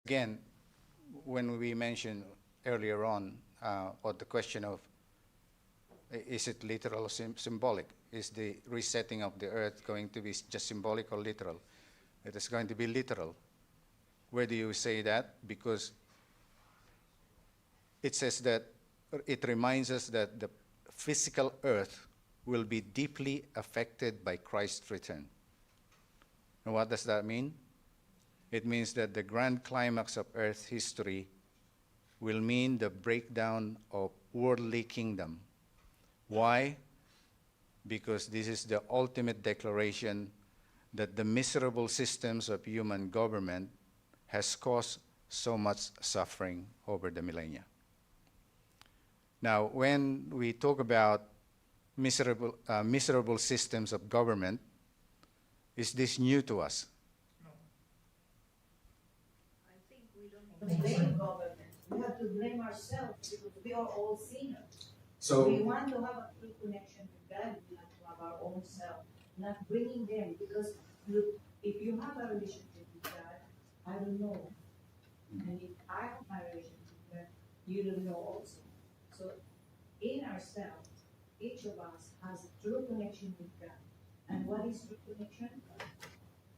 Again, when we mentioned earlier on, or the question of is it literal or symbolic? Is the resetting of the earth going to be just symbolic or literal? It is going to be literal. Where do you say that? Because it says that it reminds us that the physical earth will be deeply affected by Christ's return. And what does that mean? It means that the grand climax of earth history will mean the breakdown of worldly kingdom. Why? Because this is the ultimate declaration that the miserable systems of human government has caused so much suffering over the millennia. Now, when we talk about miserable systems of government, is this new to us? No. I think we don't blame government. We have to blame ourselves because we are all sinners. So we want to have a true connection with God. We have to have our own self, not bringing them. Because look, if you have a relationship with God, I don't know. And if I have my relationship with God, you don't know also. So in ourselves, each of us has a true connection with God. And what is true connection?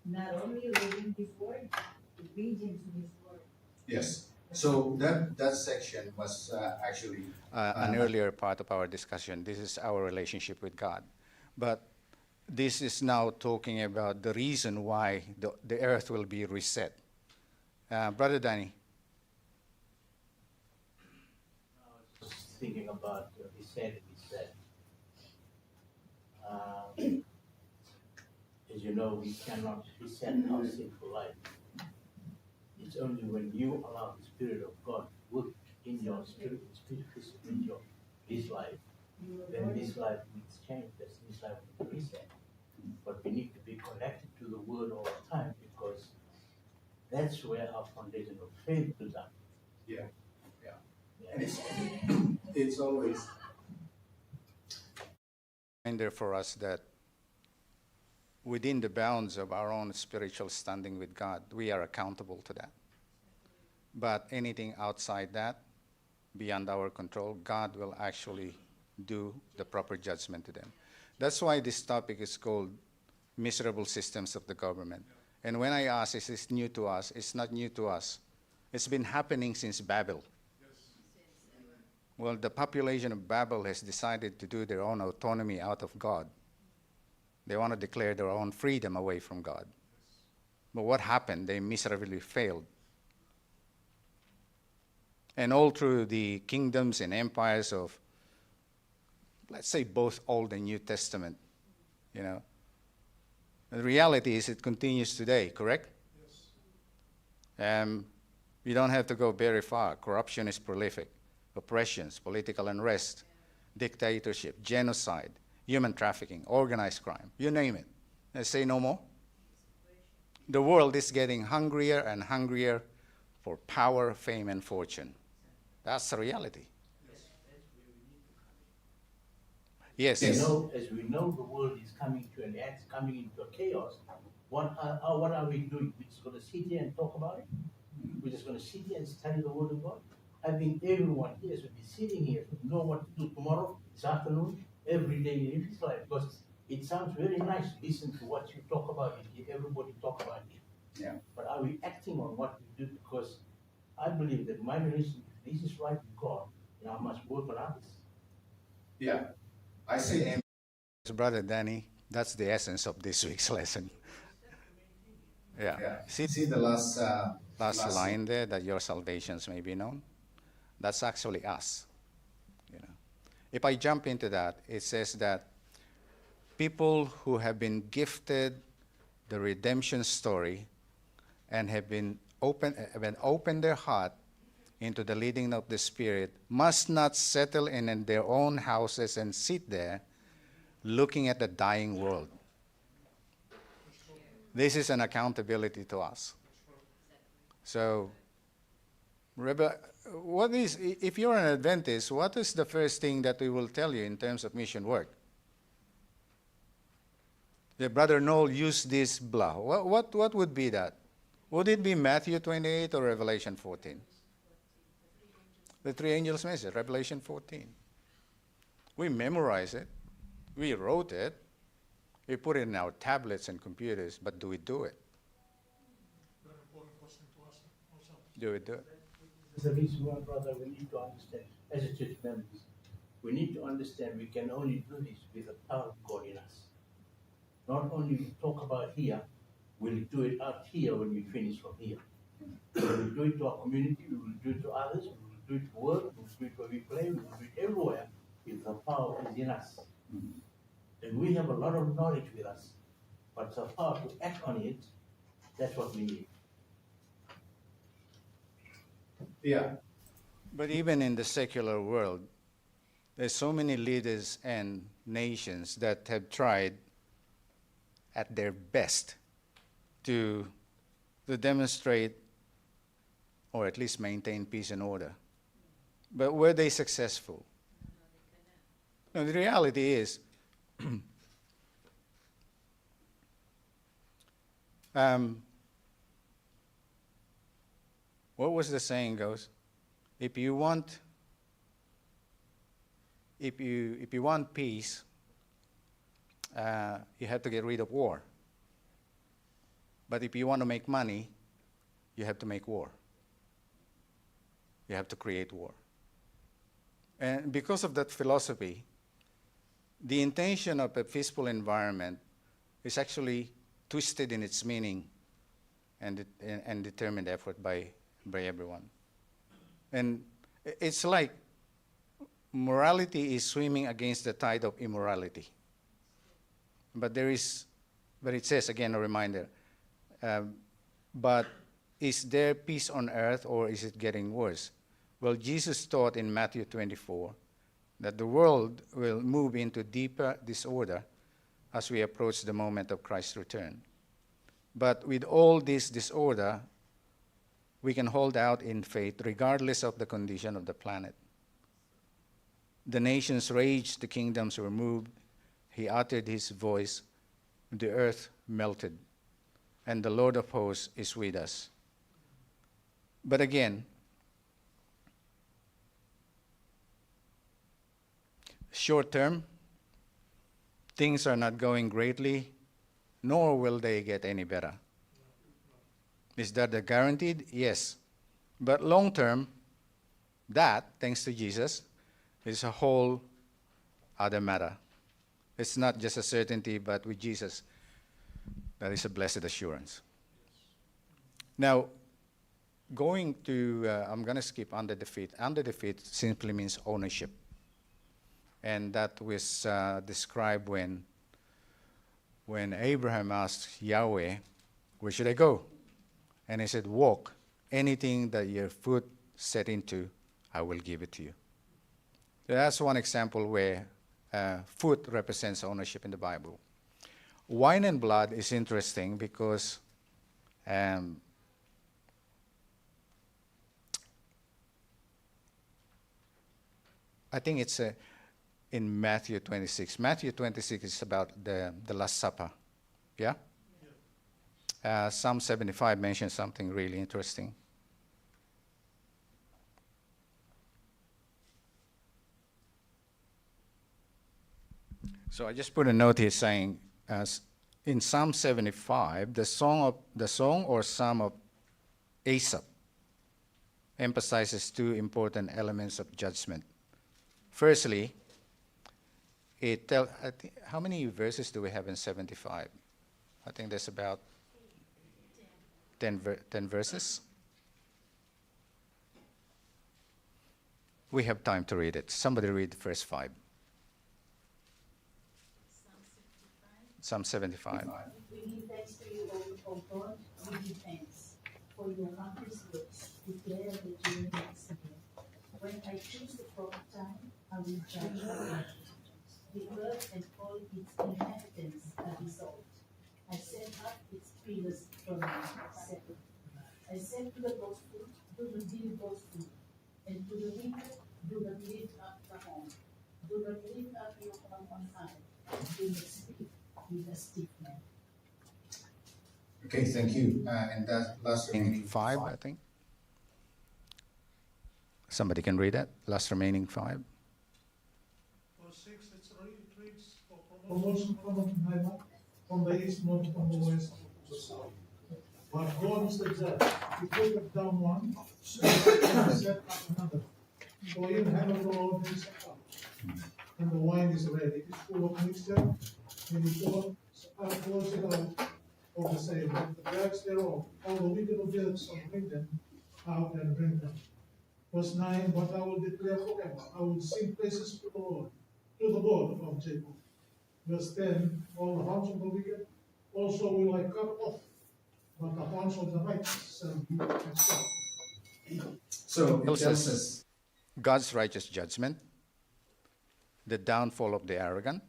Not only reading His Word, obedience to His Word. Yes. So that section was actually an earlier part of our discussion. This is our relationship with God. But this is now talking about the reason why the earth will be reset. Brother Danny. I was just thinking about reset. As you know, we cannot reset our sinful life. It's only when you allow the Spirit of God work in your spirit, in this life, then this life needs change, this life needs reset. But we need to be connected to the Word all the time because that's where our foundation of faith is up. Yeah. And it's always reminder for us that within the bounds of our own spiritual standing with God, we are accountable to that. But anything outside that, beyond our control, God will actually do the proper judgment to them. That's why this topic is called miserable systems of the government. And when I ask, is this new to us? It's not new to us. It's been happening since Babel. Well, the population of Babel has decided to do their own autonomy out of God. They want to declare their own freedom away from God. But what happened? They miserably failed. And all through the kingdoms and empires of, let's say, both Old and New Testament, the reality is it continues today, correct? Yes. You don't have to go very far. Corruption is prolific. Oppressions, political unrest, dictatorship, genocide, human trafficking, organized crime, you name it. I say no more. The world is getting hungrier and hungrier for power, fame, and fortune. That's the reality. Yes. As we know the world is coming to an end, coming into a chaos, what are we doing? We're just going to sit here and talk about it? We're just going to sit here and study the Word of God? I think everyone here should be sitting here to know what to do tomorrow, this afternoon, every day in his life. Because it sounds very nice to listen to what you talk about it. Everybody talk about it. Yeah. But are we acting on what we do? Because I believe that my relationship, this is right with God, and I must work on others. Yeah. I say amen. Brother Danny, that's the essence of this week's lesson. Yeah. See the last line there, that your salvations may be known? That's actually us. If I jump into that, it says that people who have been gifted the redemption story and have opened their heart into the leading of the Spirit must not settle in their own houses and sit there looking at the dying world. This is an accountability to us. So, if you're an Adventist, what is the first thing that we will tell you in terms of mission work? The Brother Noel used this blah. What would be that? Would it be Matthew 28 or Revelation 14? The three angels' message, Revelation 14. We memorize it. We wrote it. We put it in our tablets and computers, but do we do it? Very important question to ask ourselves. Do we do it? That's the reason why, brother, we need to understand, as a church members, we need to understand we can only do this with the power of God in us. Not only we talk about here, we'll do it out here when we finish from here. We will do it to our community, we will do it to others, we will do it to work, we will do it where we play, we will do it everywhere if the power is in us. And we have a lot of knowledge with us, but the power to act on it, that's what we need. Yeah. But even in the secular world, there's so many leaders and nations that have tried at their best to demonstrate or at least maintain peace and order. But were they successful? No, the reality is, what was the saying goes? If you want peace, you have to get rid of war. But if you want to make money, you have to make war. You have to create war. And because of that philosophy, the intention of a peaceful environment is actually twisted in its meaning and determined effort by everyone. And it's like morality is swimming against the tide of immorality. But it says, again, a reminder, but is there peace on earth or is it getting worse? Well, Jesus taught in Matthew 24 that the world will move into deeper disorder as we approach the moment of Christ's return. But with all this disorder, we can hold out in faith regardless of the condition of the planet. The nations raged, the kingdoms were moved. He uttered his voice, the earth melted, and the Lord of hosts is with us. But again, short term, things are not going greatly, nor will they get any better. Is that a guaranteed? Yes. But long term, that, thanks to Jesus, is a whole other matter. It's not just a certainty, but with Jesus, that is a blessed assurance. Now, going to, I'm going to skip under the feet. Under the feet simply means ownership. And that was described when Abraham asked Yahweh, where should I go? And he said, walk. Anything that your foot set into, I will give it to you. So that's one example where foot represents ownership in the Bible. Wine and blood is interesting because I think it's in Matthew 26. Matthew 26 is about the Last Supper. Yeah? Psalm 75 mentions something really interesting. So I just put a note here saying, in Psalm 75, the song or psalm of Asaph emphasizes two important elements of judgment. Firstly, how many verses do we have in 75? I think there's about 10 verses. We have time to read it. Somebody read the first 5. Psalm 75. We give thanks to you, O God. We give thanks for your marvelous works. Declare that you are excellent. When I choose the proper time, I will judge the earth. The earth and all its inhabitants are dissolved. I set up its pillars from seven. I said to the boastful, do not be boastful, and to the wicked, do not lift up the horn. Do not lift up your horn on high. Do not speak with a stiff neck. Okay, thank you. And that last remaining 5, I think. Somebody can read that. Last remaining 5. Verse 6, it reads, for promotion from heaven, from the east, not from the west, not from the south. But God is the judge. He taketh down one, and set up another. For in heaven the Lord is come, and the wine is ready. It is full of mixture, and he pours it out of the same. But the dregs thereof, all the wicked of the earth shall bring them out and drink them. Verse 9, but I will declare forever, I will sing praises to the Lord, to the God of Jacob. Verse 10, all the horns of the wicked also will I cut off, but the horns of the righteous shall be exalted. So it tells us God's righteous judgment, the downfall of the arrogant,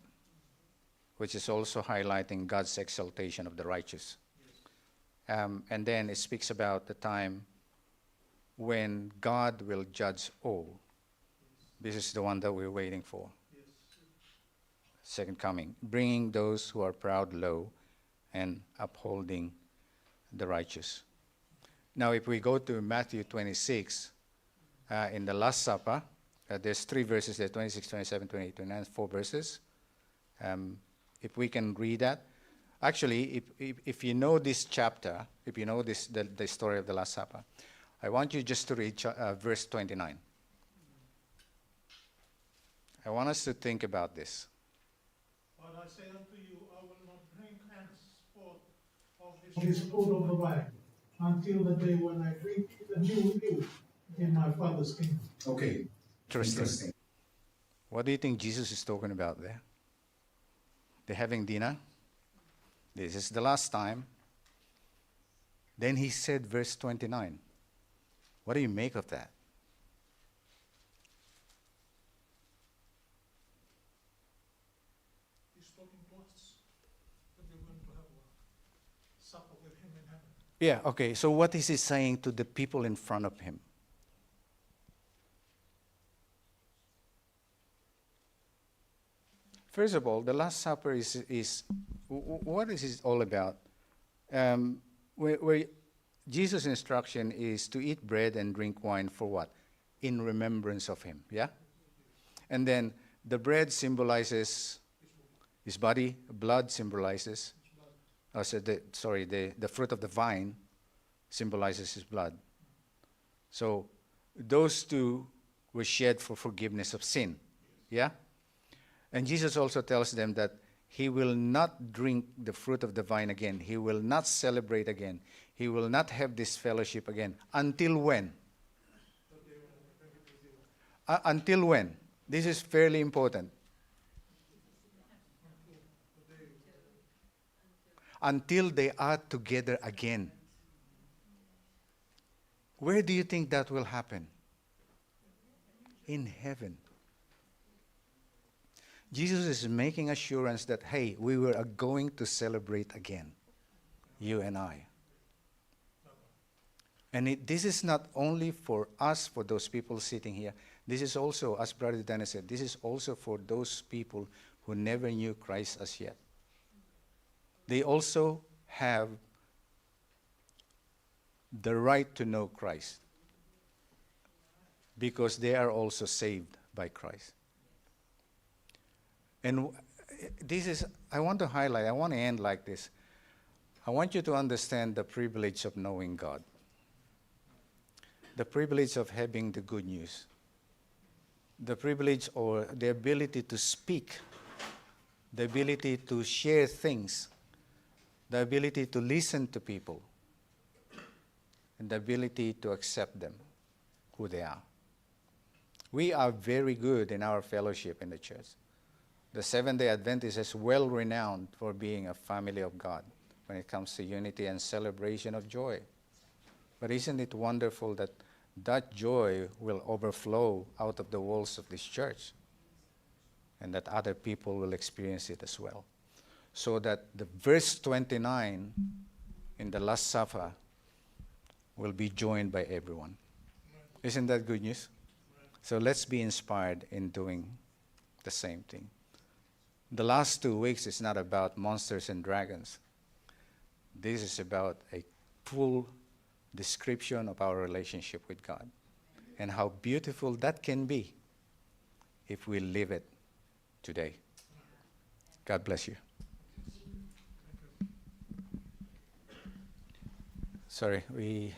which is also highlighting God's exaltation of the righteous. And then it speaks about the time when God will judge all. This is the one that we're waiting for. Second coming, bringing those who are proud low and upholding the righteous. Now, if we go to Matthew 26, in the Last Supper, there's 3 verses there, 26, 27, 28, 29, 4 verses. If we can read that. Actually, if you know this chapter, if you know this, the story of the Last Supper, I want you just to read verse 29. I want us to think about this. But I say unto you, I will not drink henceforth of This fruit of the vine, until the day when I drink the new milk in my Father's kingdom. Okay. Interesting. What do you think Jesus is talking about there? They're having dinner. This is the last time. Then he said, verse 29. What do you make of that? He's talking to us that we're going to have a supper with him in heaven. Yeah, okay. So what is he saying to the people in front of him? First of all, the Last Supper is what is it all about? Where Jesus' instruction is to eat bread and drink wine for what? In remembrance of him, yeah? And then the bread symbolizes his body, blood symbolizes, the fruit of the vine symbolizes his blood. So those two were shed for forgiveness of sin, yeah? And Jesus also tells them that he will not drink the fruit of the vine again. He will not celebrate again. He will not have this fellowship again. Until when? Until when? This is fairly important. Until they are together again. Where do you think that will happen? In heaven. Jesus is making assurance that, hey, we are going to celebrate again, you and I. And this is not only for us, for those people sitting here. This is also, as Brother Danny said, this is also for those people who never knew Christ as yet. They also have the right to know Christ because they are also saved by Christ. And this is, I want to highlight, I want to end like this. I want you to understand the privilege of knowing God. The privilege of having the good news. The privilege or the ability to speak. The ability to share things. The ability to listen to people. And the ability to accept them, who they are. We are very good in our fellowship in the church. The Seventh-day Adventists is well renowned for being a family of God when it comes to unity and celebration of joy. But isn't it wonderful that that joy will overflow out of the walls of this church and that other people will experience it as well? So that the verse 29 in the Last Supper will be joined by everyone. Isn't that good news? So let's be inspired in doing the same thing. The last 2 weeks is not about monsters and dragons. This is about a full description of our relationship with God and how beautiful that can be if we live it today. God bless you. Sorry, we